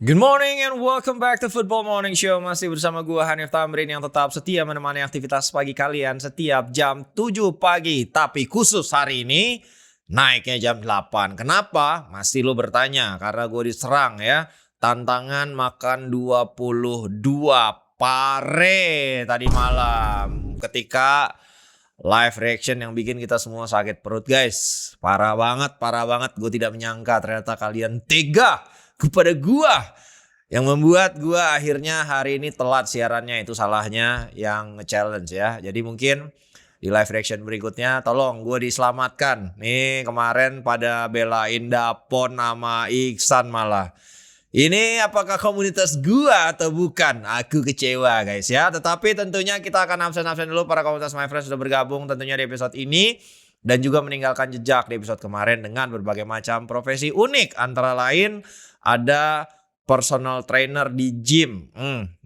Good morning and welcome back to Football Morning Show. Masih bersama gue Hanif Tamrin yang tetap setia menemani aktivitas pagi kalian setiap jam 7 pagi. Tapi khusus hari ini naiknya jam 8. Kenapa? Masih lo bertanya. Karena gue diserang ya. Tantangan makan 22 pare tadi malam. Ketika live reaction yang bikin kita semua sakit perut guys. Parah banget. Gue tidak menyangka ternyata kalian tega kepada gua yang membuat gua akhirnya hari ini telat siarannya. Itu salahnya yang nge-challenge ya. Jadi mungkin di live reaction berikutnya tolong gua diselamatkan. Nih kemarin pada belain Dapon sama Iksan malah. Ini apakah komunitas gua atau bukan? Aku kecewa guys ya. Tetapi tentunya kita akan absen-absen dulu. Para komunitas My Friends sudah bergabung tentunya di episode ini. Dan juga meninggalkan jejak di episode kemarin dengan berbagai macam profesi unik. Antara lain ada personal trainer di gym.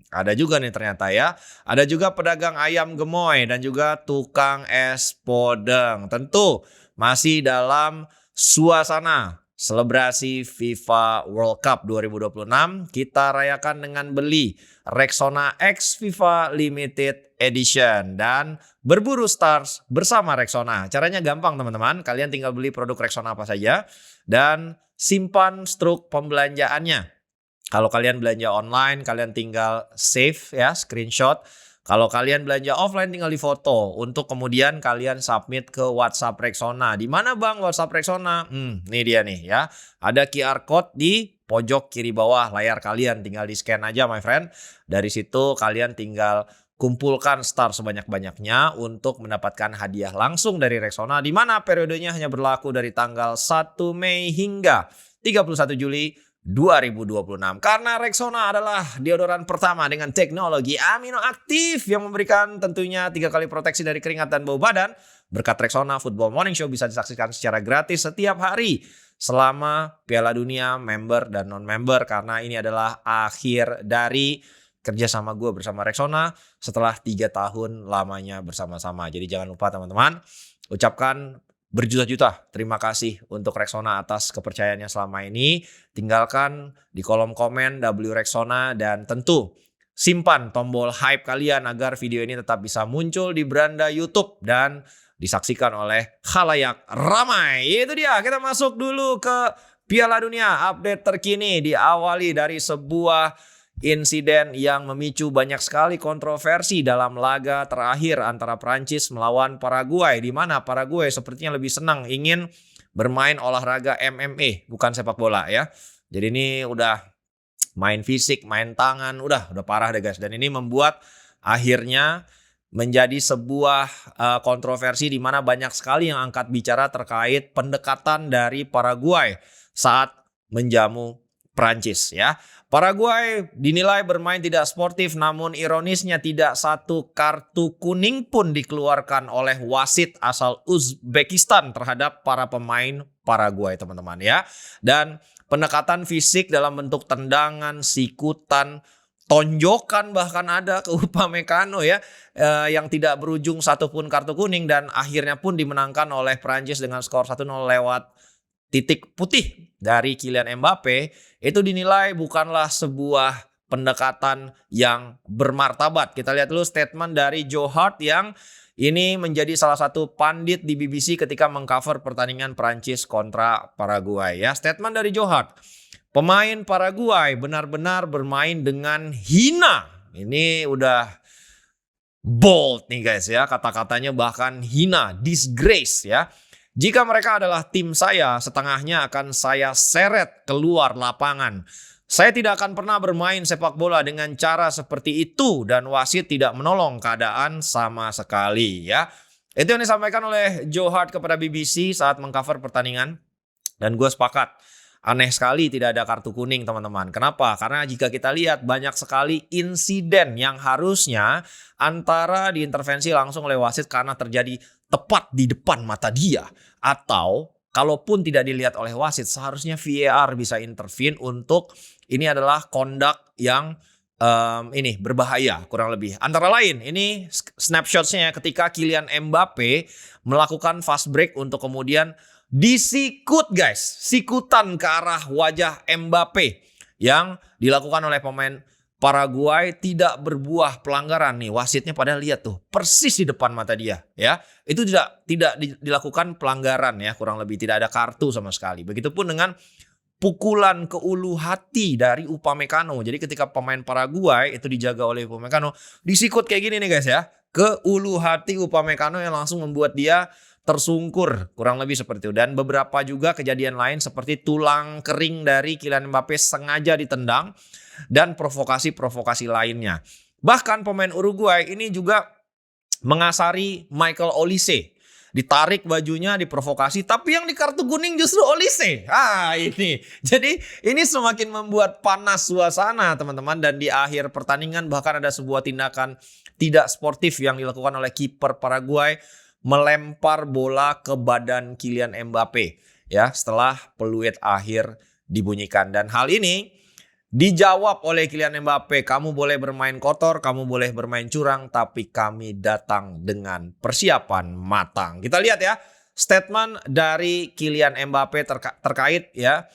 Ada juga nih ternyata ya. Ada juga pedagang ayam gemoy dan juga tukang es podeng. Tentu masih dalam suasana selebrasi FIFA World Cup 2026. Kita rayakan dengan beli Rexona X FIFA Limited Edition dan berburu stars bersama Rexona. Caranya gampang teman-teman. Kalian tinggal beli produk Rexona apa saja dan simpan struk pembelanjaannya. Kalau kalian belanja online, kalian tinggal save ya, screenshot. Kalau kalian belanja offline tinggal difoto untuk kemudian kalian submit ke WhatsApp Rexona. Di mana Bang WhatsApp Rexona? Ini dia nih ya. Ada QR code di pojok kiri bawah layar kalian. Tinggal di-scan aja my friend. Dari situ kalian tinggal kumpulkan star sebanyak-banyaknya untuk mendapatkan hadiah langsung dari Rexona. Di mana periodenya hanya berlaku dari tanggal 1 Mei hingga 31 Juli 2026. Karena Rexona adalah deodoran pertama dengan teknologi amino aktif yang memberikan tentunya 3 kali proteksi dari keringat dan bau badan. Berkat Rexona, Football Morning Show bisa disaksikan secara gratis setiap hari selama Piala Dunia member dan non-member. Karena ini adalah akhir dari kerjasama gue bersama Rexona setelah 3 tahun lamanya bersama-sama. Jadi jangan lupa teman-teman, ucapkan berjuta-juta terima kasih untuk Rexona atas kepercayaannya selama ini. Tinggalkan di kolom komen W Rexona dan tentu simpan tombol hype kalian agar video ini tetap bisa muncul di beranda YouTube dan disaksikan oleh khalayak ramai. Itu dia, kita masuk dulu ke Piala Dunia. Update terkini diawali dari sebuah insiden yang memicu banyak sekali kontroversi dalam laga terakhir antara Prancis melawan Paraguay, di mana Paraguay sepertinya lebih senang ingin bermain olahraga MMA bukan sepak bola ya. Jadi ini udah main fisik, main tangan, udah parah deh guys. Dan ini membuat akhirnya menjadi sebuah kontroversi di mana banyak sekali yang angkat bicara terkait pendekatan dari Paraguay saat menjamu Prancis ya. Paraguay dinilai bermain tidak sportif, namun ironisnya tidak satu kartu kuning pun dikeluarkan oleh wasit asal Uzbekistan terhadap para pemain Paraguay teman-teman ya. Dan pendekatan fisik dalam bentuk tendangan, sikutan, tonjokan bahkan ada ke Upamecano ya, yang tidak berujung satupun kartu kuning dan akhirnya pun dimenangkan oleh Prancis dengan skor 1-0 lewat titik putih dari Kylian Mbappe. Itu dinilai bukanlah sebuah pendekatan yang bermartabat. Kita lihat dulu statement dari Joe Hart yang ini menjadi salah satu pandit di BBC ketika mengcover pertandingan Prancis kontra Paraguay ya. Statement dari Joe Hart. Pemain Paraguay benar-benar bermain dengan hina. Ini udah bold nih guys ya, kata-katanya bahkan hina, disgrace ya. Jika mereka adalah tim saya, setengahnya akan saya seret keluar lapangan. Saya tidak akan pernah bermain sepak bola dengan cara seperti itu dan wasit tidak menolong keadaan sama sekali ya. Itu yang disampaikan oleh Joe Hart kepada BBC saat mengcover pertandingan. Dan gue sepakat. Aneh sekali tidak ada kartu kuning teman-teman. Kenapa? Karena jika kita lihat banyak sekali insiden yang harusnya antara diintervensi langsung oleh wasit karena terjadi tepat di depan mata dia. Atau kalaupun tidak dilihat oleh wasit, seharusnya VAR bisa intervene untuk ini adalah conduct yang ini berbahaya kurang lebih. Antara lain ini snapshotnya ketika Kylian Mbappe melakukan fast break untuk kemudian disikut guys. Sikutan ke arah wajah Mbappe. yang dilakukan oleh pemain Paraguay tidak berbuah pelanggaran nih. Wasitnya pada lihat tuh, persis di depan mata dia ya. Itu tidak dilakukan pelanggaran ya, kurang lebih tidak ada kartu sama sekali. Begitupun dengan pukulan ke ulu hati dari Upamecano. Jadi ketika pemain Paraguay itu dijaga oleh Upamecano, disikut kayak gini nih guys ya, ke ulu hati Upamecano yang langsung membuat dia tersungkur, kurang lebih seperti itu. Dan beberapa juga kejadian lain seperti tulang kering dari Kylian Mbappe sengaja ditendang dan provokasi-provokasi lainnya. Bahkan pemain Uruguay ini juga mengasari Michael Olise. Ditarik bajunya, diprovokasi, tapi yang di kartu kuning justru Olise. Ini. Jadi ini semakin membuat panas suasana teman-teman. Dan di akhir pertandingan bahkan ada sebuah tindakan tidak sportif yang dilakukan oleh kiper Paraguay, melempar bola ke badan Kylian Mbappe ya setelah peluit akhir dibunyikan. Dan hal ini dijawab oleh Kylian Mbappe, kamu boleh bermain kotor, kamu boleh bermain curang, tapi kami datang dengan persiapan matang. Kita lihat ya, statement dari Kylian Mbappe terkait ya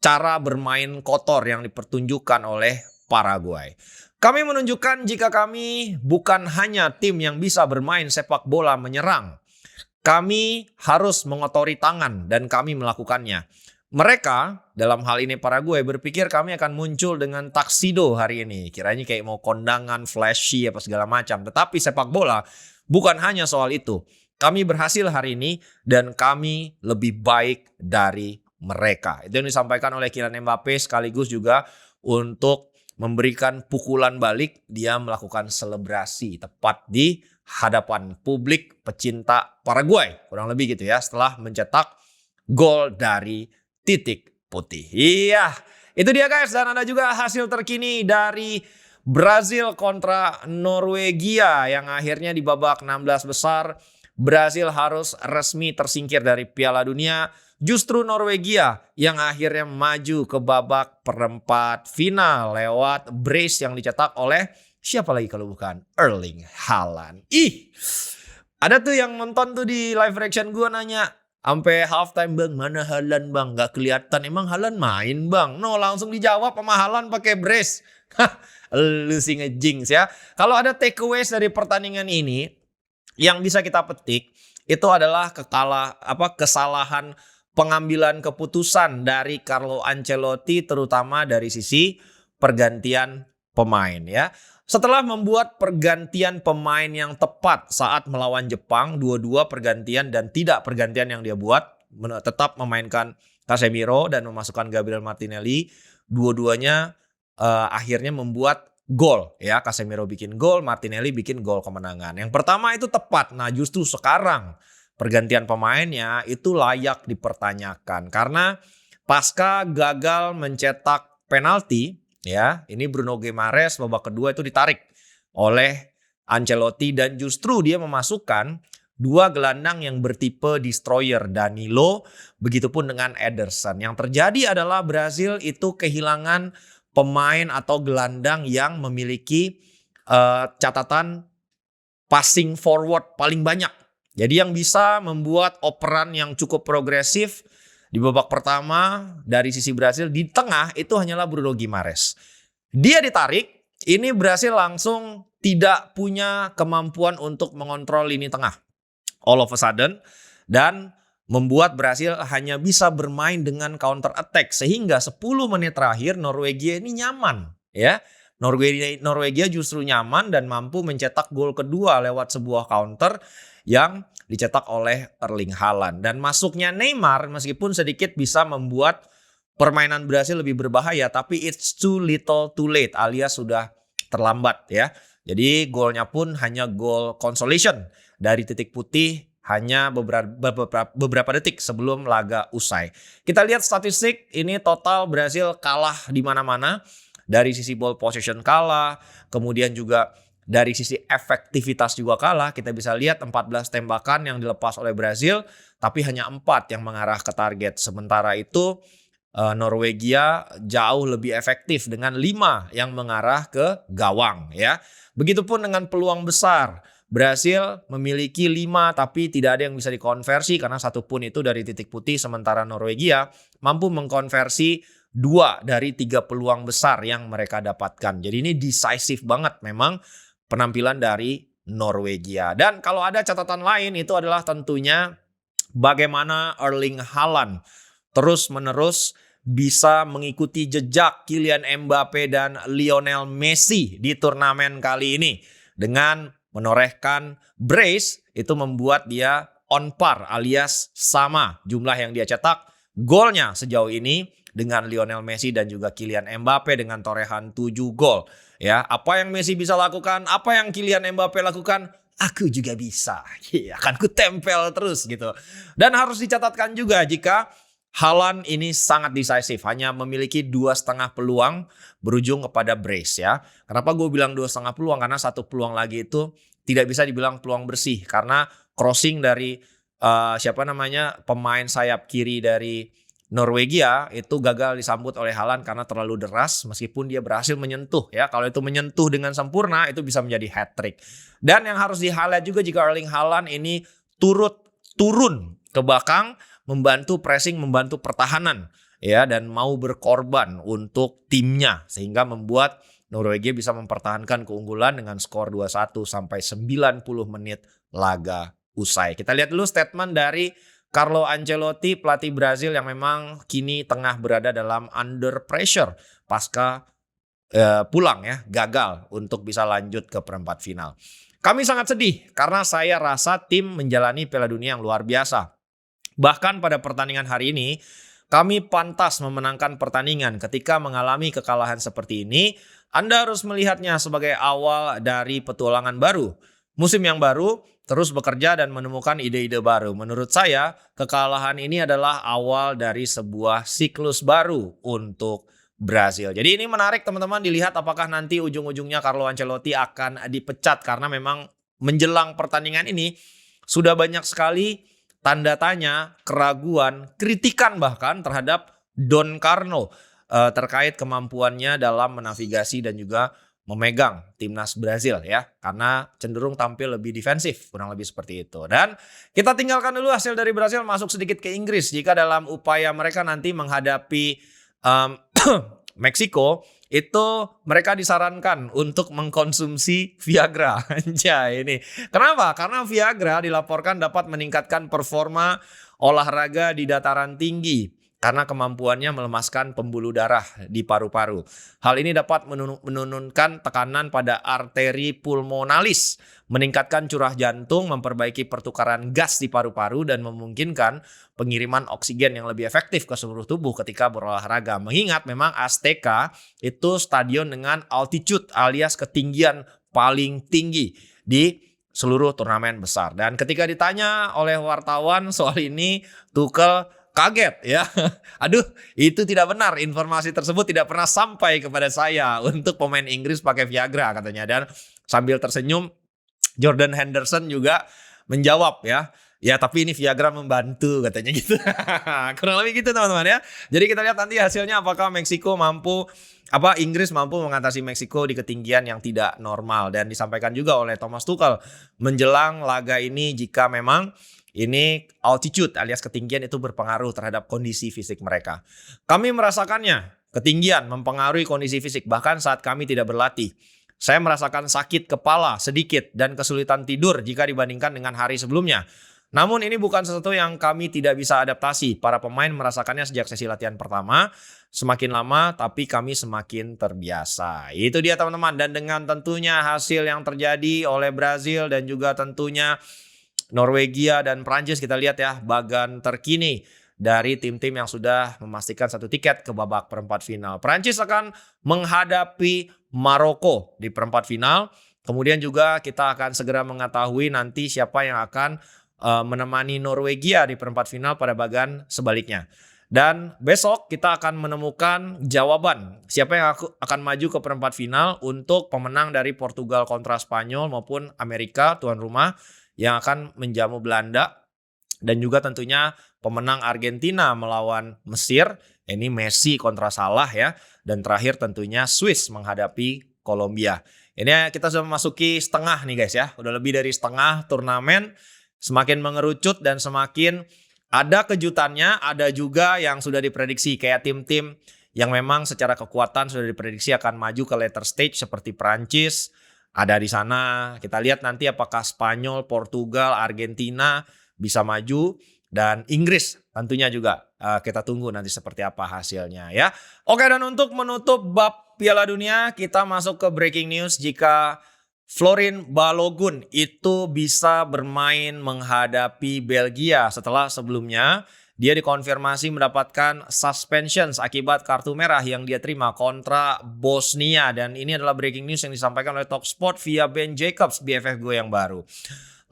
cara bermain kotor yang dipertunjukkan oleh Paraguay. Kami menunjukkan jika kami bukan hanya tim yang bisa bermain sepak bola menyerang. Kami harus mengotori tangan dan kami melakukannya. Mereka, dalam hal ini Paraguay, berpikir kami akan muncul dengan taksido hari ini. Kiranya kayak mau kondangan, flashy, apa segala macam. Tetapi sepak bola bukan hanya soal itu. Kami berhasil hari ini dan kami lebih baik dari mereka. Itu yang disampaikan oleh Kylian Mbappe sekaligus juga untuk memberikan pukulan balik. Dia melakukan selebrasi tepat di hadapan publik pecinta Paraguay. Kurang lebih gitu ya, setelah mencetak gol dari titik putih. Iya, itu dia guys. Dan ada juga hasil terkini dari Brazil kontra Norwegia yang akhirnya di babak 16 besar Brazil harus resmi tersingkir dari Piala Dunia. Justru Norwegia yang akhirnya maju ke babak perempat final lewat brace yang dicetak oleh siapa lagi kalau bukan Erling Haaland. Ada tuh yang nonton tuh di live reaction gue nanya, sampai halftime, bang, mana Haaland bang? Gak kelihatan, emang Haaland main bang? No, langsung dijawab sama Haaland pakai brace. Lu sih ngejinx ya. Kalau ada takeaways dari pertandingan ini yang bisa kita petik, itu adalah kesalahan pengambilan keputusan dari Carlo Ancelotti, terutama dari sisi pergantian pemain ya. Setelah membuat pergantian pemain yang tepat saat melawan Jepang, dua-dua pergantian dan tidak pergantian yang dia buat, tetap memainkan Casemiro dan memasukkan Gabriel Martinelli, dua-duanya akhirnya membuat gol ya. Casemiro bikin gol, Martinelli bikin gol kemenangan. Yang pertama itu tepat. Nah, justru sekarang pergantian pemainnya itu layak dipertanyakan karena pasca gagal mencetak penalti ya, ini Bruno Guimaraes babak kedua itu ditarik oleh Ancelotti dan justru dia memasukkan dua gelandang yang bertipe destroyer, Danilo, begitupun dengan Ederson. Yang terjadi adalah Brazil itu kehilangan pemain atau gelandang yang memiliki catatan passing forward paling banyak. Jadi yang bisa membuat operan yang cukup progresif di babak pertama dari sisi Brazil di tengah itu hanyalah Bruno Guimaraes. Dia ditarik, ini Brazil langsung tidak punya kemampuan untuk mengontrol lini tengah. All of a sudden, dan membuat Brazil hanya bisa bermain dengan counter attack sehingga 10 menit terakhir Norwegia ini nyaman ya. Norwegia justru nyaman dan mampu mencetak gol kedua lewat sebuah counter yang dicetak oleh Erling Haaland. Dan masuknya Neymar meskipun sedikit bisa membuat permainan Brazil lebih berbahaya, tapi it's too little too late alias sudah terlambat ya. Jadi golnya pun hanya gol consolation dari titik putih hanya beberapa detik sebelum laga usai. Kita lihat statistik, ini total Brazil kalah di mana-mana. Dari sisi ball possession kalah, kemudian juga dari sisi efektivitas juga kalah. Kita bisa lihat 14 tembakan yang dilepas oleh Brazil, tapi hanya 4 yang mengarah ke target. Sementara itu Norwegia jauh lebih efektif dengan 5 yang mengarah ke gawang ya. Begitupun dengan peluang besar. Brazil memiliki 5 tapi tidak ada yang bisa dikonversi karena satu pun itu dari titik putih, sementara Norwegia mampu mengkonversi 2 dari 3 peluang besar yang mereka dapatkan. Jadi ini decisive banget memang penampilan dari Norwegia. Dan kalau ada catatan lain itu adalah tentunya bagaimana Erling Haaland terus-menerus bisa mengikuti jejak Kylian Mbappe dan Lionel Messi di turnamen kali ini. Dengan menorehkan brace itu membuat dia on par alias sama jumlah yang dia cetak golnya sejauh ini dengan Lionel Messi dan juga Kylian Mbappe dengan torehan 7 gol. Ya, apa yang Messi bisa lakukan, apa yang Kylian Mbappe lakukan, aku juga bisa. Ya, akan ku tempel terus gitu. Dan harus dicatatkan juga jika Haaland ini sangat decisive, hanya memiliki 2,5 peluang berujung kepada brace ya. Kenapa gue bilang 2,5 peluang? Karena 1 peluang lagi itu tidak bisa dibilang peluang bersih karena crossing dari pemain sayap kiri dari Norwegia itu gagal disambut oleh Haaland karena terlalu deras meskipun dia berhasil menyentuh ya. Kalau itu menyentuh dengan sempurna itu bisa menjadi hat-trick. Dan yang harus di-highlight juga jika Erling Haaland ini turun ke belakang membantu pressing, membantu pertahanan ya dan mau berkorban untuk timnya sehingga membuat Norwegia bisa mempertahankan keunggulan dengan skor 2-1 sampai 90 menit laga usai. Kita lihat dulu statement dari Carlo Ancelotti, pelatih Brazil yang memang kini tengah berada dalam under pressure pasca pulang ya, gagal untuk bisa lanjut ke perempat final. Kami sangat sedih karena saya rasa tim menjalani Piala Dunia yang luar biasa. Bahkan pada pertandingan hari ini, kami pantas memenangkan pertandingan. Ketika mengalami kekalahan seperti ini, Anda harus melihatnya sebagai awal dari petualangan baru. Musim yang baru, terus bekerja dan menemukan ide-ide baru. Menurut saya, kekalahan ini adalah awal dari sebuah siklus baru untuk Brazil. Jadi ini menarik teman-teman dilihat apakah nanti ujung-ujungnya Carlo Ancelotti akan dipecat karena memang menjelang pertandingan ini sudah banyak sekali tanda tanya, keraguan, kritikan bahkan terhadap Don Carlo terkait kemampuannya dalam menavigasi dan juga memegang timnas Brazil ya, karena cenderung tampil lebih defensif, kurang lebih seperti itu. Dan kita tinggalkan dulu hasil dari Brazil, masuk sedikit ke Inggris. Jika dalam upaya mereka nanti menghadapi Meksiko, itu mereka disarankan untuk mengkonsumsi Viagra. Anjay ini. Kenapa? Karena Viagra dilaporkan dapat meningkatkan performa olahraga di dataran tinggi karena kemampuannya melemaskan pembuluh darah di paru-paru. Hal ini dapat menurunkan tekanan pada arteri pulmonalis, meningkatkan curah jantung, memperbaiki pertukaran gas di paru-paru, dan memungkinkan pengiriman oksigen yang lebih efektif ke seluruh tubuh ketika berolahraga. Mengingat memang Azteca itu stadion dengan altitude alias ketinggian paling tinggi di seluruh turnamen besar. Dan ketika ditanya oleh wartawan soal ini, Tuchel kaget ya. Aduh, itu tidak benar. Informasi tersebut tidak pernah sampai kepada saya untuk pemain Inggris pakai Viagra katanya. Dan sambil tersenyum, Jordan Henderson juga menjawab ya. Ya tapi ini Viagra membantu katanya gitu. Kurang lebih gitu teman-teman ya. Jadi kita lihat nanti hasilnya apakah Inggris mampu mengatasi Meksiko di ketinggian yang tidak normal. Dan disampaikan juga oleh Thomas Tuchel menjelang laga ini jika memang ini altitude alias ketinggian itu berpengaruh terhadap kondisi fisik mereka. Kami merasakannya, ketinggian mempengaruhi kondisi fisik bahkan saat kami tidak berlatih. Saya merasakan sakit kepala sedikit dan kesulitan tidur jika dibandingkan dengan hari sebelumnya. Namun ini bukan sesuatu yang kami tidak bisa adaptasi. Para pemain merasakannya sejak sesi latihan pertama. Semakin lama tapi kami semakin terbiasa. Itu dia teman-teman. Dan dengan tentunya hasil yang terjadi oleh Brazil dan juga tentunya Norwegia dan Prancis, kita lihat ya bagan terkini dari tim-tim yang sudah memastikan satu tiket ke babak perempat final. Prancis akan menghadapi Maroko di perempat final. Kemudian juga kita akan segera mengetahui nanti siapa yang akan menemani Norwegia di perempat final pada bagan sebaliknya. Dan besok kita akan menemukan jawaban siapa yang akan maju ke perempat final untuk pemenang dari Portugal kontra Spanyol maupun Amerika tuan rumah yang akan menjamu Belanda, dan juga tentunya pemenang Argentina melawan Mesir, ini Messi kontra Salah ya, dan terakhir tentunya Swiss menghadapi Kolombia. Ini kita sudah memasuki setengah nih guys ya, udah lebih dari setengah turnamen, semakin mengerucut dan semakin ada kejutannya, ada juga yang sudah diprediksi kayak tim-tim yang memang secara kekuatan sudah diprediksi akan maju ke later stage seperti Prancis ada di sana. Kita lihat nanti apakah Spanyol, Portugal, Argentina bisa maju dan Inggris tentunya juga. Kita tunggu nanti seperti apa hasilnya ya. Oke, dan untuk menutup bab Piala Dunia kita masuk ke breaking news jika Florin Balogun itu bisa bermain menghadapi Belgia setelah sebelumnya dia dikonfirmasi mendapatkan suspensions akibat kartu merah yang dia terima kontra Bosnia. Dan ini adalah breaking news yang disampaikan oleh Talksport via Ben Jacobs, BFF gue yang baru.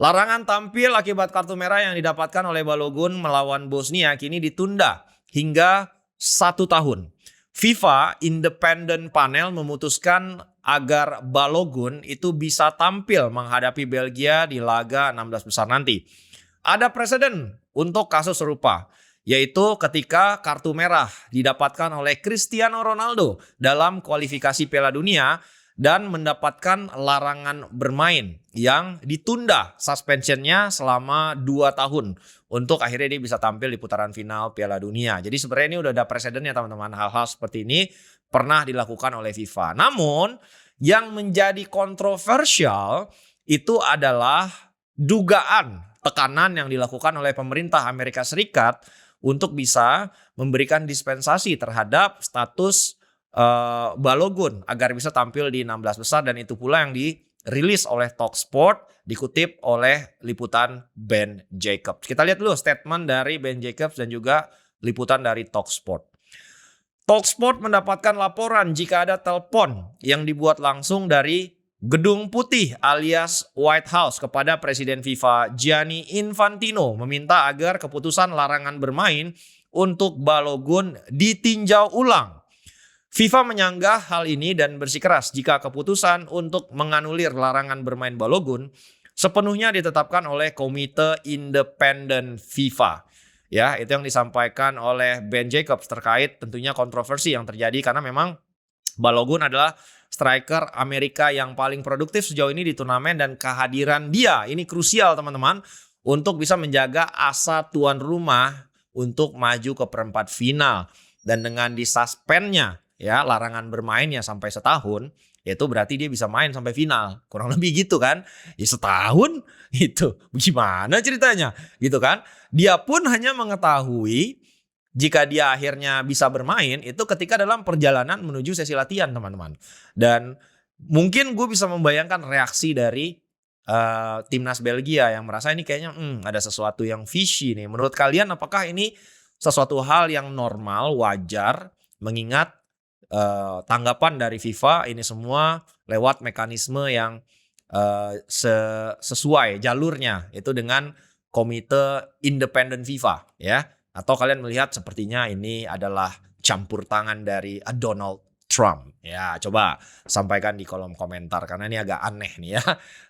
Larangan tampil akibat kartu merah yang didapatkan oleh Balogun melawan Bosnia kini ditunda hingga 1 tahun. FIFA Independent Panel memutuskan agar Balogun itu bisa tampil menghadapi Belgia di laga 16 besar nanti. Ada preseden untuk kasus serupa, yaitu ketika kartu merah didapatkan oleh Cristiano Ronaldo dalam kualifikasi Piala Dunia dan mendapatkan larangan bermain yang ditunda suspensionnya selama 2 tahun untuk akhirnya dia bisa tampil di putaran final Piala Dunia. Jadi sebenarnya ini udah ada presidennya teman-teman. Hal-hal seperti ini pernah dilakukan oleh FIFA. Namun yang menjadi kontroversial itu adalah dugaan tekanan yang dilakukan oleh pemerintah Amerika Serikat untuk bisa memberikan dispensasi terhadap status Balogun agar bisa tampil di 16 besar, dan itu pula yang dirilis oleh Talksport dikutip oleh liputan Ben Jacobs. Kita lihat dulu statement dari Ben Jacobs dan juga liputan dari Talksport. Talksport mendapatkan laporan jika ada telepon yang dibuat langsung dari Gedung Putih alias White House kepada Presiden FIFA Gianni Infantino meminta agar keputusan larangan bermain untuk Balogun ditinjau ulang. FIFA menyanggah hal ini dan bersikeras jika keputusan untuk menganulir larangan bermain Balogun sepenuhnya ditetapkan oleh Komite Independen FIFA. Ya, itu yang disampaikan oleh Ben Jacobs terkait tentunya kontroversi yang terjadi karena memang Balogun adalah striker Amerika yang paling produktif sejauh ini di turnamen dan kehadiran dia ini krusial teman-teman untuk bisa menjaga asa tuan rumah untuk maju ke perempat final. Dan dengan disuspendnya ya larangan bermainnya sampai setahun, itu berarti dia bisa main sampai final. Kurang lebih gitu kan. Ya setahun itu gimana ceritanya gitu kan. Dia pun hanya mengetahui jika dia akhirnya bisa bermain itu ketika dalam perjalanan menuju sesi latihan teman-teman. Dan mungkin gue bisa membayangkan reaksi dari timnas Belgia yang merasa ini kayaknya ada sesuatu yang fishy nih. Menurut kalian apakah ini sesuatu hal yang normal, wajar, mengingat tanggapan dari FIFA ini semua lewat mekanisme yang sesuai jalurnya itu dengan Komite Independen FIFA ya? Atau kalian melihat sepertinya ini adalah campur tangan dari Donald Trump? Ya, coba sampaikan di kolom komentar karena ini agak aneh nih ya.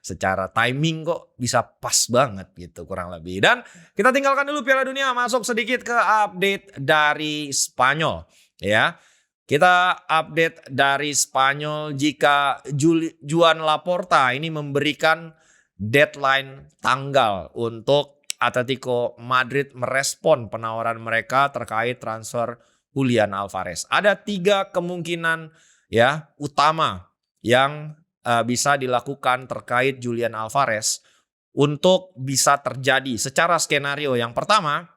Secara timing kok bisa pas banget gitu kurang lebih. Dan kita tinggalkan dulu Piala Dunia, masuk sedikit ke update dari Spanyol ya. Kita update dari Spanyol jika Joan Laporta ini memberikan deadline tanggal untuk Atletico Madrid merespon penawaran mereka terkait transfer Julian Alvarez. Ada 3 kemungkinan ya utama yang bisa dilakukan terkait Julian Alvarez untuk bisa terjadi secara skenario. Yang pertama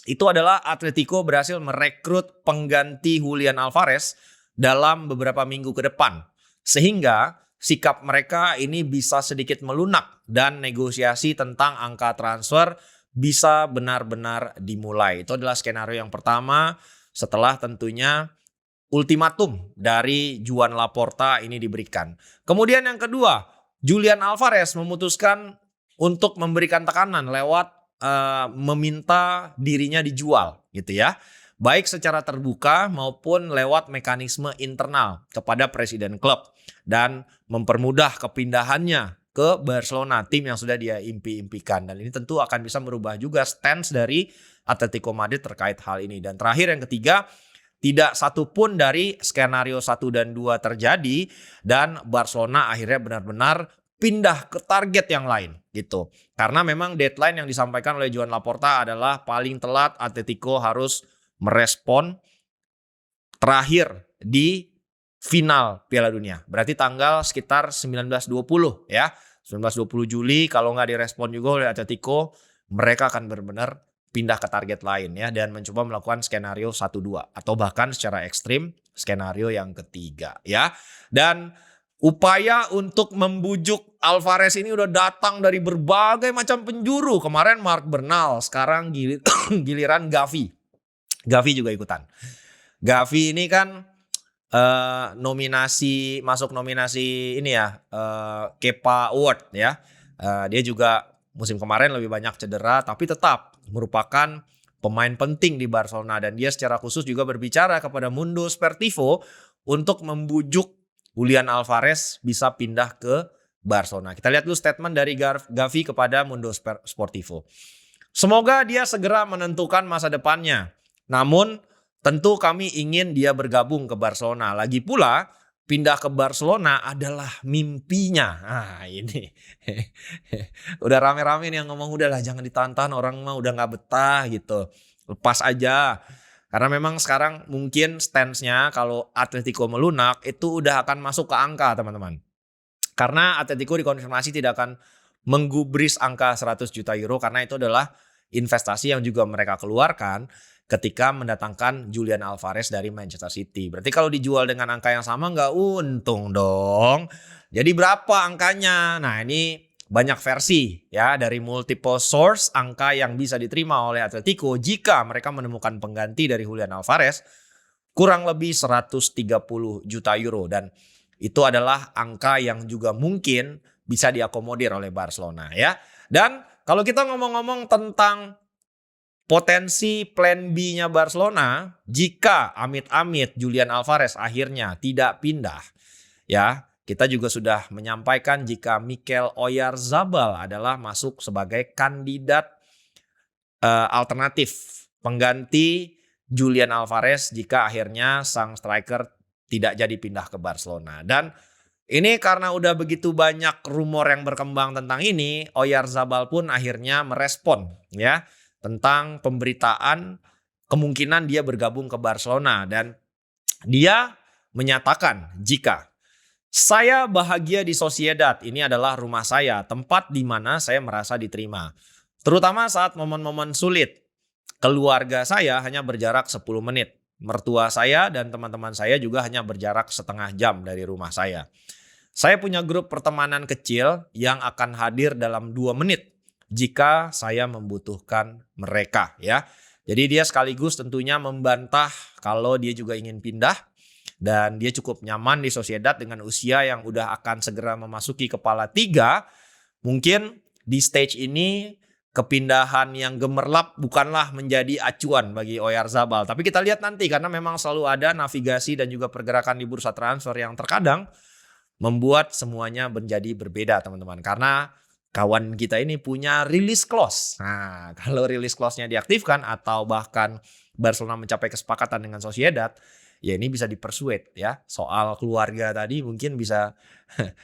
itu adalah Atletico berhasil merekrut pengganti Julian Alvarez dalam beberapa minggu ke depan. Sehingga sikap mereka ini bisa sedikit melunak dan negosiasi tentang angka transfer bisa benar-benar dimulai. Itu adalah skenario yang pertama setelah tentunya ultimatum dari Joan Laporta ini diberikan. Kemudian yang kedua, Julian Alvarez memutuskan untuk memberikan tekanan lewat meminta dirinya dijual gitu ya. Baik secara terbuka maupun lewat mekanisme internal kepada presiden klub dan mempermudah kepindahannya ke Barcelona, tim yang sudah dia impi-impikan. Dan ini tentu akan bisa merubah juga stance dari Atletico Madrid terkait hal ini. Dan terakhir yang ketiga, tidak satupun dari skenario 1 dan 2 terjadi dan Barcelona akhirnya benar-benar pindah ke target yang lain gitu. Karena memang deadline yang disampaikan oleh Joan Laporta adalah paling telat Atletico harus merespon terakhir di final Piala Dunia. Berarti tanggal sekitar 19-20 ya. 19-20 Juli kalau nggak direspon juga oleh Atletico, mereka akan benar-benar pindah ke target lain ya dan mencoba melakukan skenario 1-2 atau bahkan secara ekstrim skenario yang ketiga ya. Dan upaya untuk membujuk Alvarez ini udah datang dari berbagai macam penjuru. Kemarin Mark Bernal, sekarang giliran Gavi. Gavi juga ikutan. Gavi ini kan masuk nominasi ini ya, Kepa Award ya. Dia juga musim kemarin lebih banyak cedera tapi tetap merupakan pemain penting di Barcelona dan dia secara khusus juga berbicara kepada Mundo Sportivo untuk membujuk Julian Alvarez bisa pindah ke Barcelona. Kita lihat dulu statement dari Gavi kepada Mundo Sportivo. Semoga dia segera menentukan masa depannya. Namun tentu kami ingin dia bergabung ke Barcelona. Lagi pula pindah ke Barcelona adalah mimpinya. Nah ini udah rame-rame nih yang ngomong udahlah jangan ditahan-tahan, orang mah udah gak betah gitu. Lepas aja. Karena memang sekarang mungkin stance-nya kalau Atletico melunak itu udah akan masuk ke angka teman-teman. Karena Atletico dikonfirmasi tidak akan menggubris angka 100 juta euro karena itu adalah investasi yang juga mereka keluarkan ketika mendatangkan Julian Alvarez dari Manchester City. Berarti kalau dijual dengan angka yang sama nggak untung dong. Jadi berapa angkanya? Nah ini banyak versi ya dari multiple source angka yang bisa diterima oleh Atletico jika mereka menemukan pengganti dari Julian Alvarez kurang lebih 130 juta euro dan itu adalah angka yang juga mungkin bisa diakomodir oleh Barcelona ya. Dan kalau kita ngomong-ngomong tentang potensi plan B-nya Barcelona jika amit-amit Julian Alvarez akhirnya tidak pindah ya. Kita juga sudah menyampaikan jika Mikel Oyarzabal adalah masuk sebagai kandidat alternatif pengganti Julian Alvarez jika akhirnya sang striker tidak jadi pindah ke Barcelona. Dan ini karena udah begitu banyak rumor yang berkembang tentang ini, Oyarzabal pun akhirnya merespon ya tentang pemberitaan kemungkinan dia bergabung ke Barcelona dan dia menyatakan jika saya bahagia di Sociedad, ini adalah rumah saya, tempat di mana saya merasa diterima. Terutama saat momen-momen sulit. Keluarga saya hanya berjarak 10 menit. Mertua saya dan teman-teman saya juga hanya berjarak setengah jam dari rumah saya. Saya punya grup pertemanan kecil yang akan hadir dalam 2 menit jika saya membutuhkan mereka ya. Jadi dia sekaligus tentunya membantah kalau dia juga ingin pindah. Dan dia cukup nyaman di Sociedad dengan usia yang udah akan segera memasuki kepala 3. Mungkin di stage ini kepindahan yang gemerlap bukanlah menjadi acuan bagi Oyarzabal. Tapi kita lihat nanti karena memang selalu ada navigasi dan juga pergerakan di bursa transfer yang terkadang membuat semuanya menjadi berbeda teman-teman. Karena kawan kita ini punya release clause. Nah kalau release clause-nya diaktifkan atau bahkan Barcelona mencapai kesepakatan dengan Sociedad, ya ini bisa dipersuade ya. Soal keluarga tadi mungkin bisa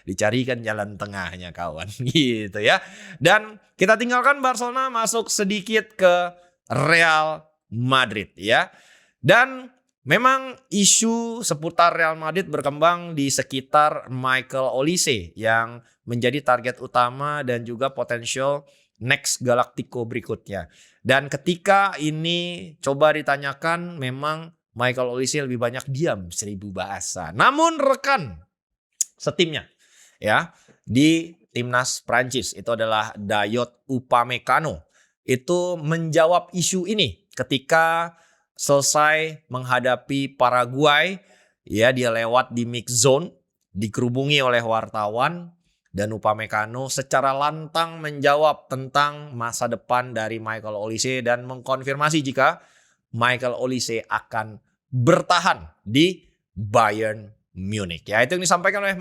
dicarikan jalan tengahnya kawan gitu ya. Dan kita tinggalkan Barcelona masuk sedikit ke Real Madrid ya. Dan memang isu seputar Real Madrid berkembang di sekitar Michael Olise yang menjadi target utama dan juga potensial next Galactico berikutnya. Dan ketika ini coba ditanyakan memang Michael Olise lebih banyak diam 1000 bahasa. Namun rekan setimnya ya di timnas Prancis itu adalah Dayot Upamecano itu menjawab isu ini ketika selesai menghadapi Paraguay ya dia lewat di mix zone dikerubungi oleh wartawan dan Upamecano secara lantang menjawab tentang masa depan dari Michael Olise dan mengkonfirmasi jika Michael Olise akan bertahan di Bayern Munich. Ya itu yang disampaikan oleh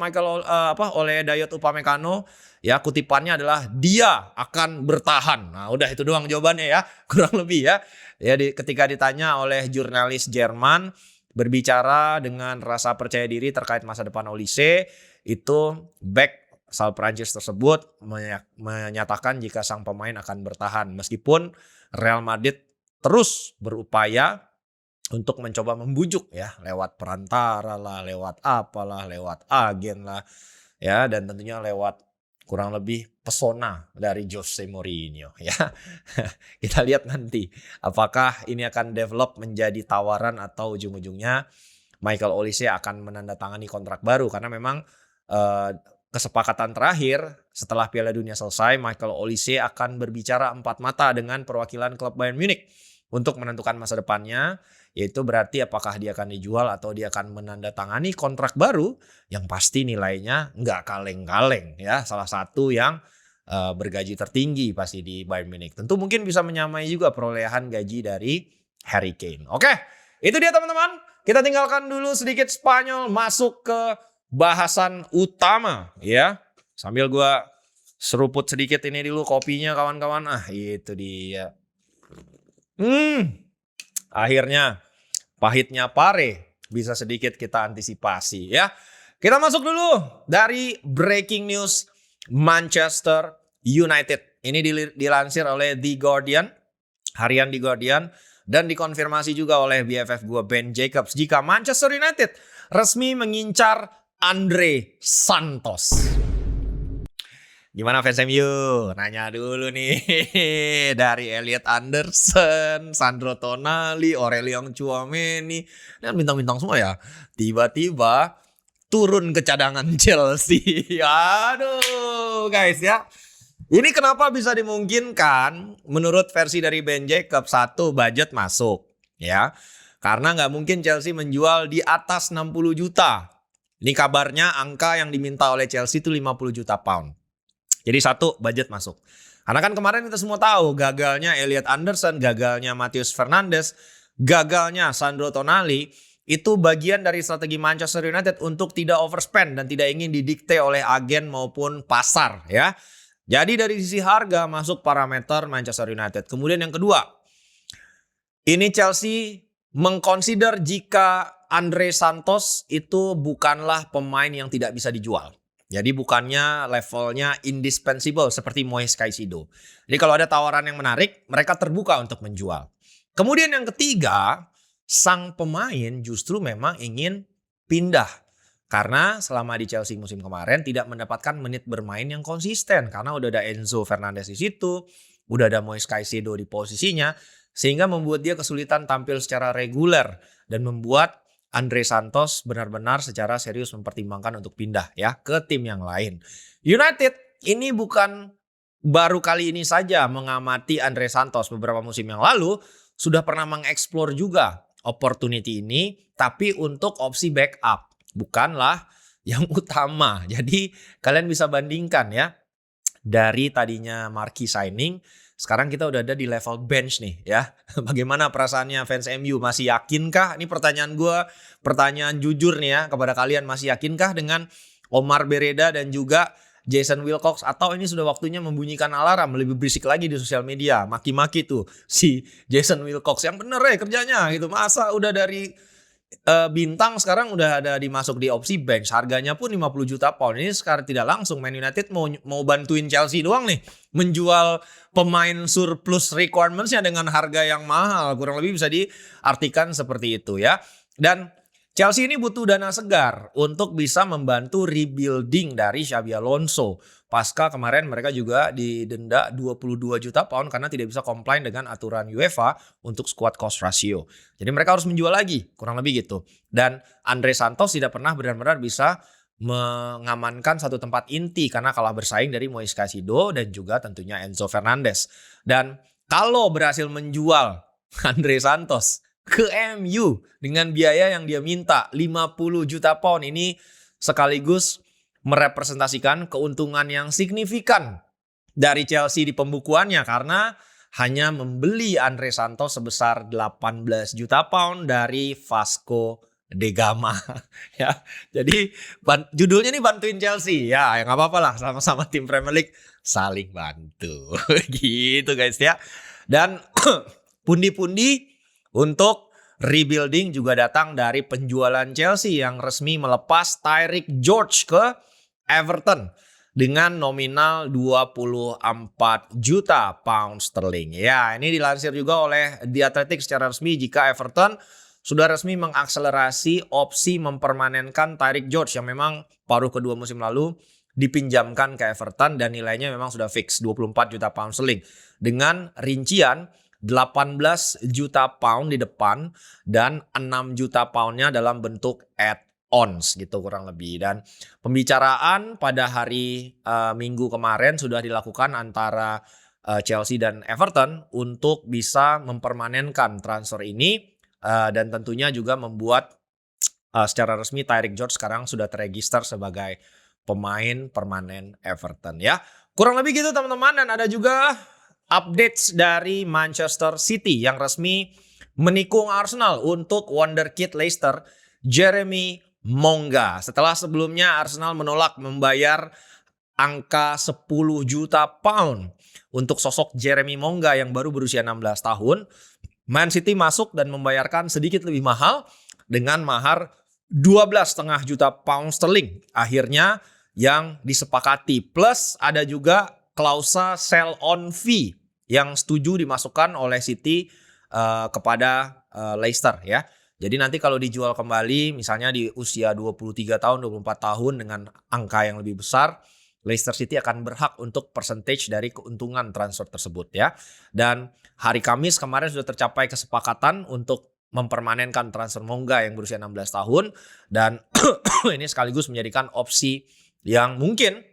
oleh Dayot Upamecano. Ya kutipannya adalah dia akan bertahan. Nah udah itu doang jawabannya ya kurang lebih ya. Ya ketika ditanya oleh jurnalis Jerman berbicara dengan rasa percaya diri terkait masa depan Olise, itu back asal Prancis tersebut menyatakan jika sang pemain akan bertahan meskipun Real Madrid terus berupaya untuk mencoba membujuk ya lewat perantara lah, lewat apalah, lewat agen lah ya, dan tentunya lewat kurang lebih pesona dari Jose Mourinho ya. Kita lihat nanti apakah ini akan develop menjadi tawaran atau ujung-ujungnya Michael Olise akan menandatangani kontrak baru, karena memang eh, kesepakatan terakhir setelah Piala Dunia selesai, Michael Olise akan berbicara empat mata dengan perwakilan klub Bayern Munich untuk menentukan masa depannya, yaitu berarti apakah dia akan dijual atau dia akan menandatangani kontrak baru yang pasti nilainya nggak kaleng-kaleng ya, salah satu yang bergaji tertinggi pasti di Bayern Munich. Tentu mungkin bisa menyamai juga perolehan gaji dari Harry Kane. Oke, itu dia teman-teman. Kita tinggalkan dulu sedikit Spanyol, masuk ke bahasan utama ya. Sambil gua seruput sedikit ini dulu kopinya kawan-kawan. Itu dia. Akhirnya pahitnya pare bisa sedikit kita antisipasi ya. Kita masuk dulu dari breaking news Manchester United. Ini dilansir oleh The Guardian, harian The Guardian, dan dikonfirmasi juga oleh BFF gue Ben Jacobs jika Manchester United resmi mengincar Andre Santos. Gimana fans MU? Nanya dulu nih dari Elliot Anderson, Sandro Tonali, Aurelien Tchouameni, dan bintang-bintang semua ya. Tiba-tiba turun ke cadangan Chelsea. Aduh guys ya. Ini kenapa bisa dimungkinkan? Menurut versi dari Ben Jacobs, satu, budget masuk ya. Karena nggak mungkin Chelsea menjual di atas 60 juta. Ini kabarnya angka yang diminta oleh Chelsea itu 50 juta pound. Jadi satu, budget masuk. Karena kan kemarin kita semua tahu gagalnya Elliot Anderson, gagalnya Matheus Fernandes, gagalnya Sandro Tonali itu bagian dari strategi Manchester United untuk tidak overspend dan tidak ingin didikte oleh agen maupun pasar ya. Jadi dari sisi harga masuk parameter Manchester United. Kemudian yang kedua, ini Chelsea mengconsider jika Andre Santos itu bukanlah pemain yang tidak bisa dijual. Jadi bukannya levelnya indispensable seperti Moise Caicedo. Jadi kalau ada tawaran yang menarik, mereka terbuka untuk menjual. Kemudian yang ketiga, sang pemain justru memang ingin pindah. Karena selama di Chelsea musim kemarin tidak mendapatkan menit bermain yang konsisten. Karena udah ada Enzo Fernandez di situ, udah ada Moise Caicedo di posisinya. Sehingga membuat dia kesulitan tampil secara reguler dan membuat Andre Santos benar-benar secara serius mempertimbangkan untuk pindah ya ke tim yang lain. United ini bukan baru kali ini saja mengamati Andre Santos. Beberapa musim yang lalu sudah pernah mengeksplor juga opportunity ini, tapi untuk opsi backup, bukanlah yang utama. Jadi kalian bisa bandingkan ya, dari tadinya marquee signing, sekarang kita udah ada di level bench nih ya. Bagaimana perasaannya fans MU? Masih yakinkah? Ini pertanyaan gue, pertanyaan jujur nih ya kepada kalian. Masih yakinkah dengan Omar Bereda dan juga Jason Wilcox? Atau ini sudah waktunya membunyikan alarm, lebih berisik lagi di sosial media, maki-maki tuh si Jason Wilcox. Yang bener ya kerjanya gitu. Masa udah dari bintang sekarang udah ada dimasuk di opsi bench, harganya pun 50 juta pound. Ini sekarang tidak langsung Man United mau bantuin Chelsea doang nih menjual pemain surplus requirements-nya dengan harga yang mahal. Kurang lebih bisa diartikan seperti itu ya. Dan Chelsea ini butuh dana segar untuk bisa membantu rebuilding dari Xabi Alonso. Pasca kemarin mereka juga didenda 22 juta pound karena tidak bisa comply dengan aturan UEFA untuk squad cost ratio. Jadi mereka harus menjual lagi, kurang lebih gitu. Dan Andre Santos tidak pernah benar-benar bisa mengamankan satu tempat inti karena kalah bersaing dari Moise Caicedo dan juga tentunya Enzo Fernandez. Dan kalau berhasil menjual Andre Santos ke MU dengan biaya yang dia minta 50 juta pound, ini sekaligus merepresentasikan keuntungan yang signifikan dari Chelsea di pembukuannya karena hanya membeli Andre Santos sebesar 18 juta pound dari Vasco da Gama ya. Jadi judulnya nih bantuin Chelsea ya, yang nggak apa-apa lah, sama-sama tim Premier League saling bantu gitu guys ya. Dan pundi-pundi untuk rebuilding juga datang dari penjualan Chelsea yang resmi melepas Tyreek George ke Everton dengan nominal 24 juta pound sterling. Ya, ini dilansir juga oleh The Athletic secara resmi jika Everton sudah resmi mengakselerasi opsi mempermanenkan Tyreek George yang memang paruh kedua musim lalu dipinjamkan ke Everton dan nilainya memang sudah fix 24 juta pound sterling dengan rincian 18 juta pound di depan dan 6 juta poundnya dalam bentuk add-ons gitu kurang lebih. Dan pembicaraan pada hari Minggu kemarin sudah dilakukan antara Chelsea dan Everton untuk bisa mempermanenkan transfer ini dan tentunya juga membuat secara resmi Tyreek George sekarang sudah terregister sebagai pemain permanen Everton ya. Kurang lebih gitu teman-teman, dan ada juga updates dari Manchester City yang resmi menikung Arsenal untuk wonderkid Leicester Jeremy Monga. Setelah sebelumnya Arsenal menolak membayar angka 10 juta pound untuk sosok Jeremy Monga yang baru berusia 16 tahun. Man City masuk dan membayarkan sedikit lebih mahal dengan mahar 12,5 juta pound sterling. Akhirnya yang disepakati. Plus ada juga klausa sell on fee yang setuju dimasukkan oleh City kepada Leicester ya. Jadi nanti kalau dijual kembali misalnya di usia 23 tahun, 24 tahun dengan angka yang lebih besar, Leicester City akan berhak untuk percentage dari keuntungan transfer tersebut ya. Dan hari Kamis kemarin sudah tercapai kesepakatan untuk mempermanenkan transfer Monga yang berusia 16 tahun. Dan ini sekaligus menjadikan opsi yang mungkin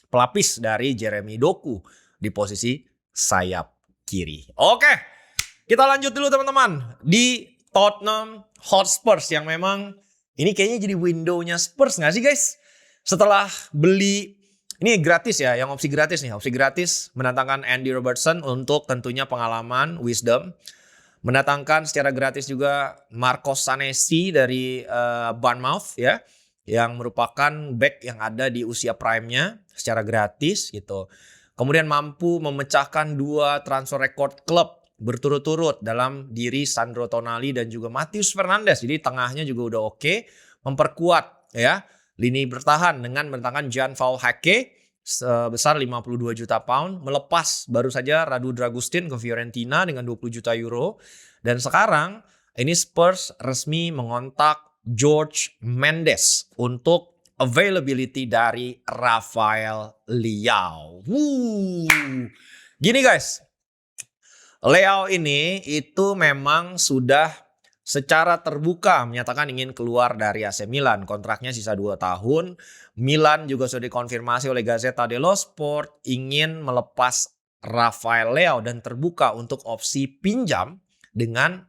pelapis dari Jeremy Doku di posisi sayap kiri. Oke, kita lanjut dulu teman-teman. Di Tottenham Hotspur yang memang ini kayaknya jadi window-nya Spurs nggak sih guys? Setelah beli, ini gratis ya, yang opsi gratis nih. Opsi gratis mendatangkan Andy Robertson untuk tentunya pengalaman, wisdom. Mendatangkan secara gratis juga Marcos Senesi dari Bournemouth ya, yang merupakan back yang ada di usia prime-nya secara gratis gitu. Kemudian mampu memecahkan 2 transfer record klub berturut-turut dalam diri Sandro Tonali dan juga Matheus Fernandes. Jadi tengahnya juga udah oke, memperkuat ya lini bertahan dengan mendatangkan Jan Paul Hake sebesar 52 juta pound, melepas baru saja Radu Dragustin ke Fiorentina dengan 20 juta euro. Dan sekarang ini Spurs resmi mengontak George Mendes untuk availability dari Rafael Leao. Gini guys, Leao ini itu memang sudah secara terbuka menyatakan ingin keluar dari AC Milan. Kontraknya sisa 2 tahun. Milan juga sudah dikonfirmasi oleh Gazzetta dello Sport ingin melepas Rafael Leao dan terbuka untuk opsi pinjam dengan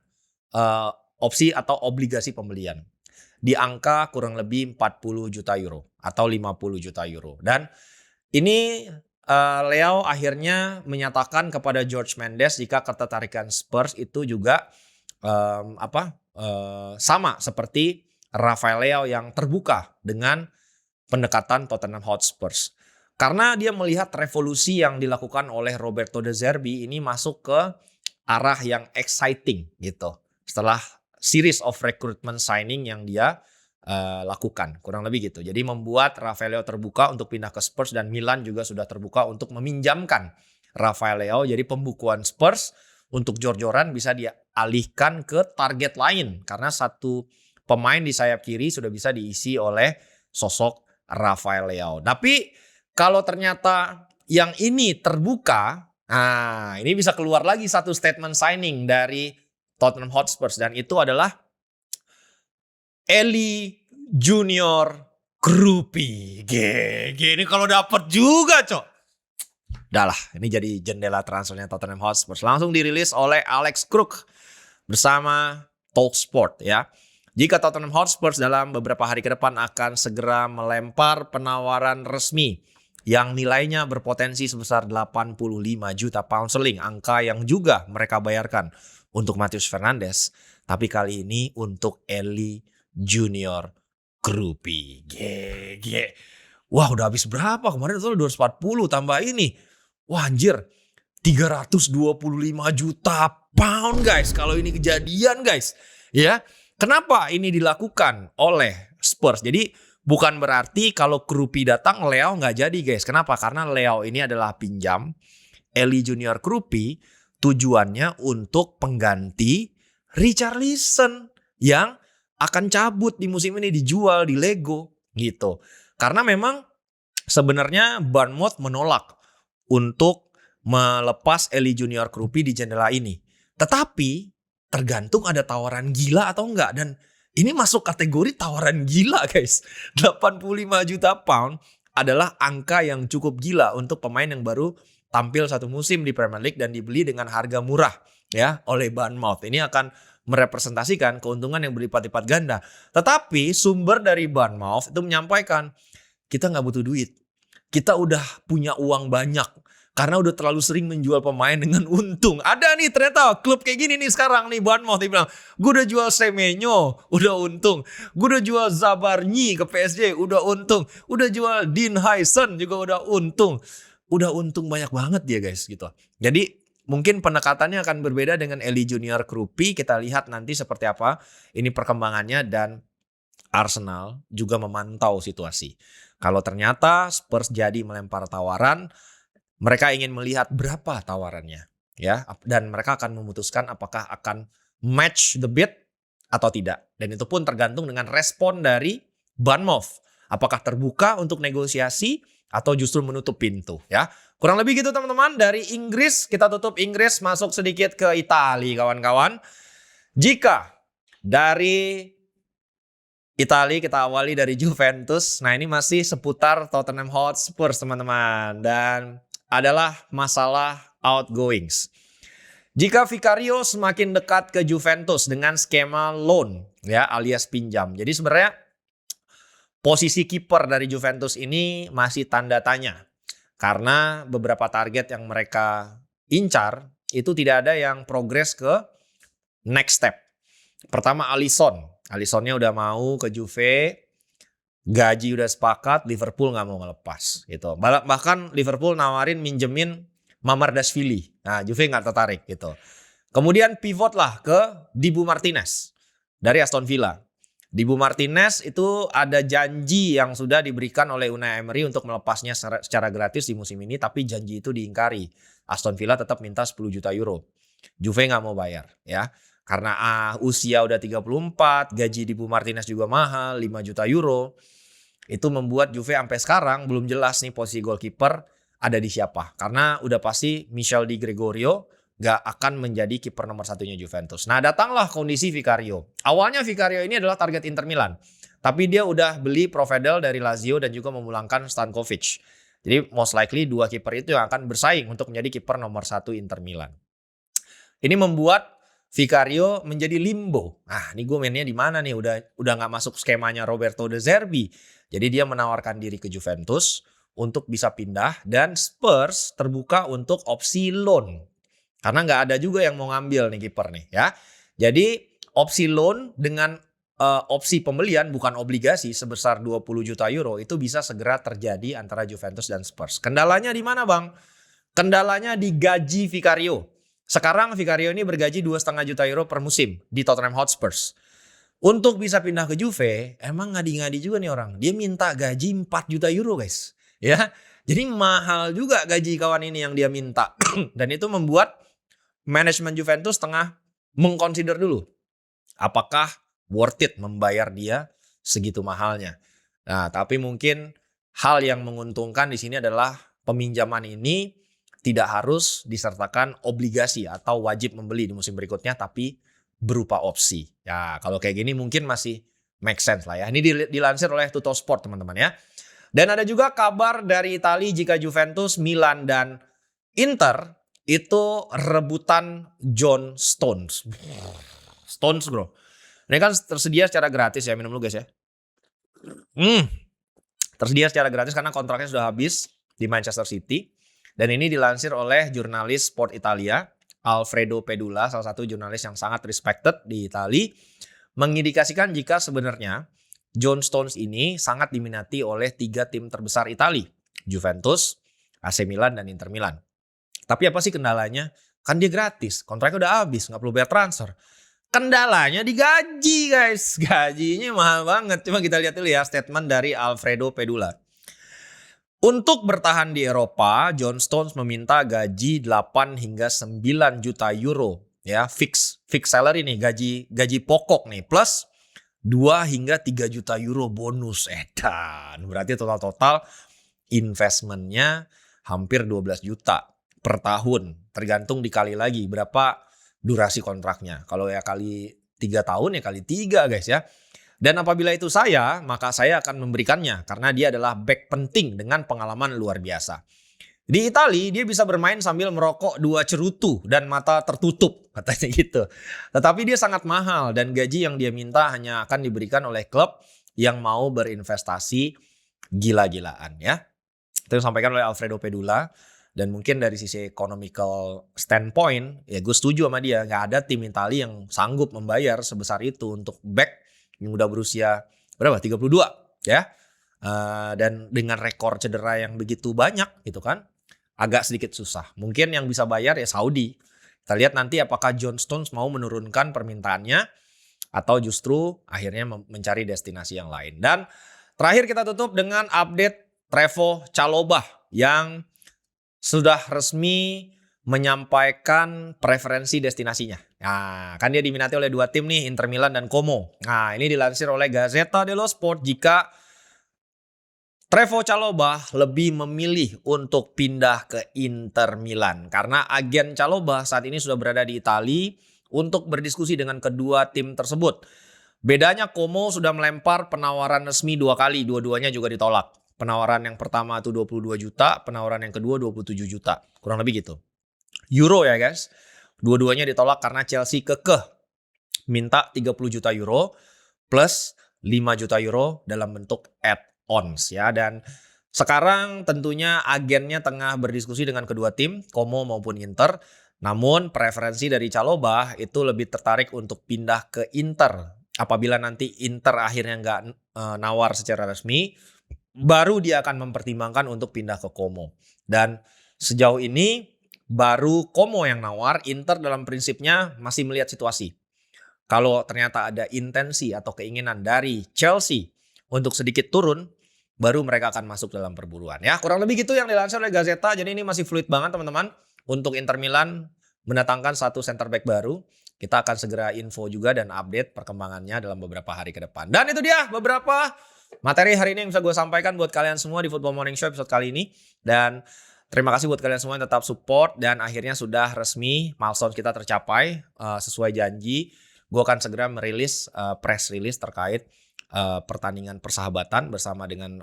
opsi atau obligasi pembelian di angka kurang lebih 40 juta euro atau 50 juta euro. Dan ini Leao akhirnya menyatakan kepada George Mendes jika ketertarikan Spurs itu juga sama seperti Rafael Leao yang terbuka dengan pendekatan Tottenham Hotspur. Karena dia melihat revolusi yang dilakukan oleh Roberto De Zerbi ini masuk ke arah yang exciting gitu. Setelah series of recruitment signing yang dia lakukan, kurang lebih gitu. Jadi membuat Rafael Leao terbuka untuk pindah ke Spurs dan Milan juga sudah terbuka untuk meminjamkan Rafael Leao. Jadi pembukuan Spurs untuk jor-joran bisa dialihkan ke target lain karena satu pemain di sayap kiri sudah bisa diisi oleh sosok Rafael Leao. Tapi kalau ternyata yang ini terbuka, nah ini bisa keluar lagi satu statement signing dari Tottenham Hotspur dan itu adalah Eli Junior Krupi. Ini kalau dapat juga, Cok. Udah lah, ini jadi jendela transfernya Tottenham Hotspur. Langsung dirilis oleh Alex Kruk bersama Talksport ya. Jika Tottenham Hotspur dalam beberapa hari ke depan akan segera melempar penawaran resmi yang nilainya berpotensi sebesar 85 juta pound sterling, angka yang juga mereka bayarkan untuk Matheus Fernandes, tapi kali ini untuk Eli Junior Krupi. Wah, udah habis berapa? Kemarin itu 240 tambah ini. Wah, anjir. 325 juta pound, guys. Kalau ini kejadian, guys. Ya. Kenapa ini dilakukan oleh Spurs? Jadi bukan berarti kalau Krupi datang Leao nggak jadi, guys. Kenapa? Karena Leao ini adalah pinjam. Eli Junior Krupi tujuannya untuk pengganti Richarlison. yang akan cabut di musim ini, dijual di Lego gitu. Karena memang sebenarnya Bournemouth menolak untuk melepas Eli Junior Krupi di jendela ini. Tetapi tergantung ada tawaran gila atau enggak. Dan ini masuk kategori tawaran gila guys. 85 juta pound adalah angka yang cukup gila untuk pemain yang baru tampil satu musim di Premier League dan dibeli dengan harga murah ya oleh Bournemouth. Ini akan merepresentasikan keuntungan yang berlipat-lipat ganda. Tetapi sumber dari Bournemouth itu menyampaikan, kita nggak butuh duit. Kita udah punya uang banyak. Karena udah terlalu sering menjual pemain dengan untung. Ada nih ternyata klub kayak gini nih sekarang nih Bournemouth. Dia bilang, gue udah jual Semenyo, udah untung. Gue udah jual Zabarnyi ke PSG, udah untung. Udah jual Dean Huijsen juga udah untung. Udah untung banyak banget dia guys gitu. Jadi mungkin pendekatannya akan berbeda dengan Eli Junior Krupi. Kita lihat nanti seperti apa ini perkembangannya, dan Arsenal juga memantau situasi. Kalau ternyata Spurs jadi melempar tawaran, mereka ingin melihat berapa tawarannya ya, dan mereka akan memutuskan apakah akan match the bid atau tidak. Dan itu pun tergantung dengan respon dari Bournemouth. Apakah terbuka untuk negosiasi atau justru menutup pintu ya. Kurang lebih gitu teman-teman. Dari Inggris kita tutup Inggris, masuk sedikit ke Italia kawan-kawan. Jika dari Italia kita awali dari Juventus. Nah ini masih seputar Tottenham Hotspur teman-teman. Dan adalah masalah outgoings. Jika Vicario semakin dekat ke Juventus dengan skema loan ya alias pinjam. Jadi sebenarnya posisi kiper dari Juventus ini masih tanda tanya. Karena beberapa target yang mereka incar itu tidak ada yang progres ke next step. Pertama Alisson. Alissonnya udah mau ke Juve. Gaji udah sepakat, Liverpool nggak mau ngelepas gitu. Bahkan Liverpool nawarin minjemin Mamardashvili. Nah, Juve nggak tertarik gitu. Kemudian pivot lah ke Dibu Martinez dari Aston Villa. Dibu Martinez itu ada janji yang sudah diberikan oleh Unai Emery untuk melepasnya secara gratis di musim ini, tapi janji itu diingkari. Aston Villa tetap minta 10 juta euro. Juve nggak mau bayar ya. Karena usia udah 34, gaji Dibu Martinez juga mahal, 5 juta euro. Itu membuat Juve sampai sekarang belum jelas nih posisi goalkeeper ada di siapa. Karena udah pasti Michel Di Gregorio gak akan menjadi kiper nomor satunya Juventus. Nah datanglah kondisi Vicario. Awalnya Vicario ini adalah target Inter Milan. Tapi dia udah beli Provedel dari Lazio dan juga memulangkan Stankovic. Jadi most likely dua kiper itu yang akan bersaing untuk menjadi kiper nomor satu Inter Milan. Ini membuat Vicario menjadi limbo. Nah ini gue mainnya di mana nih? Udah gak masuk skemanya Roberto De Zerbi. Jadi dia menawarkan diri ke Juventus untuk bisa pindah, dan Spurs terbuka untuk opsi loan. Karena nggak ada juga yang mau ngambil nih kiper nih ya. Jadi opsi loan dengan opsi pembelian bukan obligasi sebesar 20 juta euro itu bisa segera terjadi antara Juventus dan Spurs. Kendalanya di mana bang? Kendalanya di gaji Vicario. Sekarang Vicario ini bergaji 2,5 juta euro per musim di Tottenham Hotspur. Untuk bisa pindah ke Juve, emang ngadi-ngadi juga nih orang. Dia minta gaji 4 juta euro guys. Ya, jadi mahal juga gaji kawan ini yang dia minta. Dan itu membuat manajemen Juventus tengah mengconsider dulu. Apakah worth it membayar dia segitu mahalnya. Nah, tapi mungkin hal yang menguntungkan di sini adalah peminjaman ini tidak harus disertakan obligasi atau wajib membeli di musim berikutnya, tapi berupa opsi. Ya, kalau kayak gini mungkin masih make sense lah ya. Ini dilansir oleh Tuttosport teman-teman ya. Dan ada juga kabar dari Italia jika Juventus, Milan, dan Inter itu rebutan John Stones. Stones bro. Ini kan tersedia secara gratis ya, minum dulu guys ya. Tersedia secara gratis karena kontraknya sudah habis di Manchester City. Dan ini dilansir oleh jurnalis Sport Italia, Alfredo Pedula, salah satu jurnalis yang sangat respected di Italia, mengindikasikan jika sebenarnya John Stones ini sangat diminati oleh 3 tim terbesar Italia, Juventus, AC Milan, dan Inter Milan. Tapi apa sih kendalanya? Kan dia gratis, kontraknya udah habis, nggak perlu bayar transfer. Kendalanya di gaji guys, gajinya mahal banget. Coba kita lihat dulu ya statement dari Alfredo Pedula. Untuk bertahan di Eropa, John Stones meminta gaji 8 hingga 9 juta euro ya, fix salary nih, gaji pokok nih, plus 2 hingga 3 juta euro bonus edan. Berarti total investmentnya hampir 12 juta per tahun. Tergantung dikali lagi berapa durasi kontraknya. Kalau ya kali 3 tahun ya kali 3 guys ya. Dan apabila itu saya, maka saya akan memberikannya karena dia adalah back penting dengan pengalaman luar biasa. Di Italia dia bisa bermain sambil merokok 2 cerutu dan mata tertutup katanya gitu. Tetapi dia sangat mahal dan gaji yang dia minta hanya akan diberikan oleh klub yang mau berinvestasi gila-gilaan ya. Itu yang disampaikan oleh Alfredo Pedula. Dan mungkin dari sisi economical standpoint, ya gue setuju sama dia. Gak ada tim Italia yang sanggup membayar sebesar itu untuk back yang udah berusia berapa? 32 ya. Dan dengan rekor cedera yang begitu banyak gitu kan, agak sedikit susah. Mungkin yang bisa bayar ya Saudi. Kita lihat nanti apakah John Stones mau menurunkan permintaannya atau justru akhirnya mencari destinasi yang lain. Dan terakhir kita tutup dengan update Trevoh Chalobah yang sudah resmi menyampaikan preferensi destinasinya. Nah, kan dia diminati oleh 2 tim nih, Inter Milan dan Como. Nah, ini dilansir oleh Gazzetta dello Sport jika Trevoh Chalobah lebih memilih untuk pindah ke Inter Milan karena agen Chalobah saat ini sudah berada di Italia untuk berdiskusi dengan kedua tim tersebut. Bedanya Como sudah melempar penawaran resmi 2 kali, dua-duanya juga ditolak. Penawaran yang pertama itu 22 juta, penawaran yang kedua 27 juta. Kurang lebih gitu. Euro ya guys. Dua-duanya ditolak karena Chelsea kekeh minta 30 juta euro plus 5 juta euro dalam bentuk add-ons ya. Dan sekarang tentunya agennya tengah berdiskusi dengan kedua tim, Como maupun Inter. Namun preferensi dari Chalobah itu lebih tertarik untuk pindah ke Inter. Apabila nanti Inter akhirnya nggak nawar secara resmi, baru dia akan mempertimbangkan untuk pindah ke Como. Dan sejauh ini baru Como yang nawar, Inter dalam prinsipnya masih melihat situasi. Kalau ternyata ada intensi atau keinginan dari Chelsea untuk sedikit turun, baru mereka akan masuk dalam perburuan. Ya, kurang lebih gitu yang dilansir oleh Gazzetta. Jadi ini masih fluid banget teman-teman. Untuk Inter Milan mendatangkan 1 center back baru. Kita akan segera info juga dan update perkembangannya dalam beberapa hari ke depan. Dan itu dia beberapa materi hari ini yang bisa gue sampaikan buat kalian semua di Football Morning Show episode kali ini. Dan terima kasih buat kalian semua yang tetap support dan akhirnya sudah resmi milestone kita tercapai sesuai janji. Gue akan segera merilis press release terkait pertandingan persahabatan bersama dengan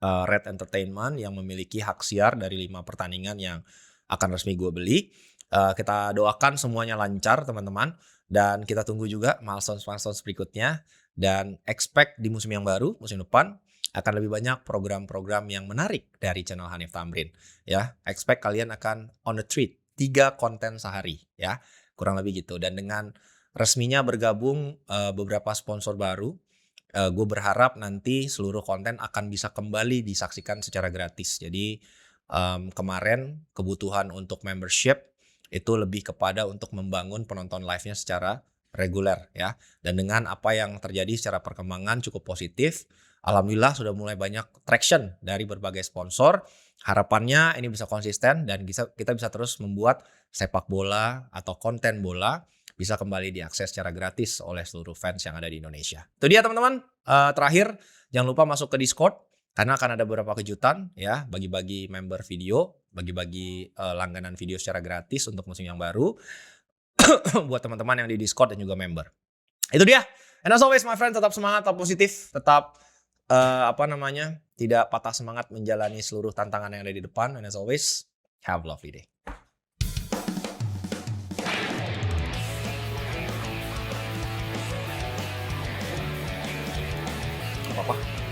Red Entertainment yang memiliki hak siar dari 5 pertandingan yang akan resmi gue beli. Kita doakan semuanya lancar teman-teman dan kita tunggu juga milestone berikutnya dan expect di musim yang baru, musim depan akan lebih banyak program-program yang menarik dari channel Hanif Tamrin ya. Expect kalian akan on the treat 3 konten sehari ya. Kurang lebih gitu. Dan dengan resminya bergabung beberapa sponsor baru, gue berharap nanti seluruh konten akan bisa kembali disaksikan secara gratis. Jadi kemarin kebutuhan untuk membership itu lebih kepada untuk membangun penonton live-nya secara reguler ya. Dan dengan apa yang terjadi secara perkembangan cukup positif, alhamdulillah sudah mulai banyak traction dari berbagai sponsor. Harapannya ini bisa konsisten dan kita bisa terus membuat sepak bola atau konten bola bisa kembali diakses secara gratis oleh seluruh fans yang ada di Indonesia. Itu dia teman-teman. Terakhir, jangan lupa masuk ke Discord karena akan ada beberapa kejutan ya, bagi-bagi member video, bagi-bagi langganan video secara gratis untuk musim yang baru buat teman-teman yang di Discord dan juga member. Itu dia. And as always my friend, tetap semangat, tetap positif, tetap tidak patah semangat menjalani seluruh tantangan yang ada di depan. And as always, have a lovely day. Apa-apa?